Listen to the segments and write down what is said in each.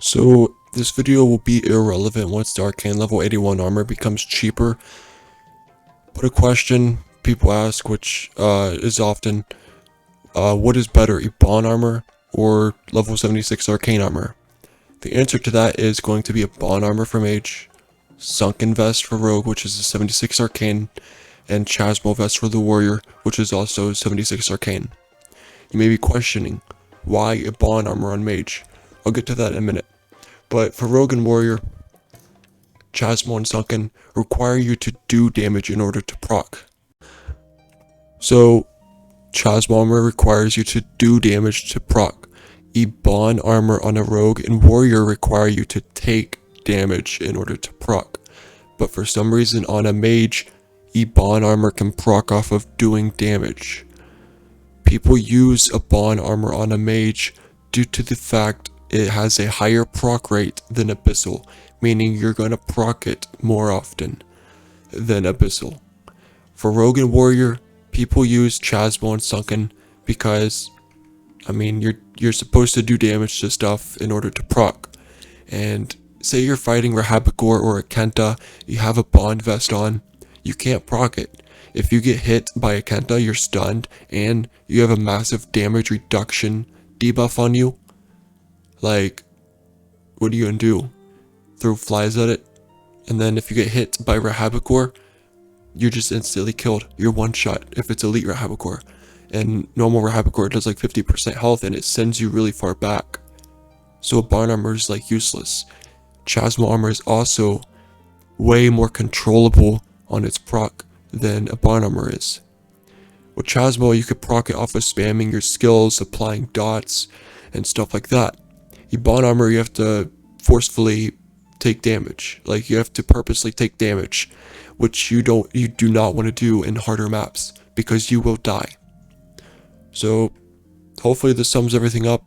So this video will be irrelevant once the Arcane level 81 armor becomes cheaper. But a question people ask, which is often, what is better, Ebon armor or level 76 Arcane armor? The answer to that is going to be Ebon armor for Mage, Sunken Vest for Rogue, which is a 76 Arcane, and Chasmal Vest for the Warrior, which is also 76 Arcane. You may be questioning, why Ebon armor on Mage? I'll get to that in a minute. But for Rogue and Warrior, Chasmal and Sunken require you to do damage in order to proc. So, Chasmal armor requires you to do damage to proc. Ebon armor on a Rogue and Warrior require you to take damage in order to proc. But for some reason on a Mage, Ebon armor can proc off of doing damage. People use Ebon armor on a Mage due to the fact it has a higher proc rate than Abyssal, meaning you're gonna proc it more often than Abyssal. For Rogue and Warrior, people use Chasmal and Sunken because, I mean, you're supposed to do damage to stuff in order to proc. And say you're fighting Rahabagor or a Kenta, you have a Bond Vest on, you can't proc it. If you get hit by a Kenta, you're stunned, and you have a massive damage reduction debuff on you. Like, what are you gonna do? Throw flies at it? And then if you get hit by Rahabagor, you're just instantly killed. You're one shot if it's elite Rahabagor. And normal Rahabagor does like 50% health and it sends you really far back. So Ebon armor is like useless. Chasmal armor is also way more controllable on its proc than Ebon armor is. With Chasmal, you could proc it off of spamming your skills, applying dots, and stuff like that. Ebon armor, you have to forcefully take damage. Like, you have to purposely take damage, which you do not want to do in harder maps, because you will die. So, hopefully this sums everything up.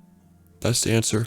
That's the answer.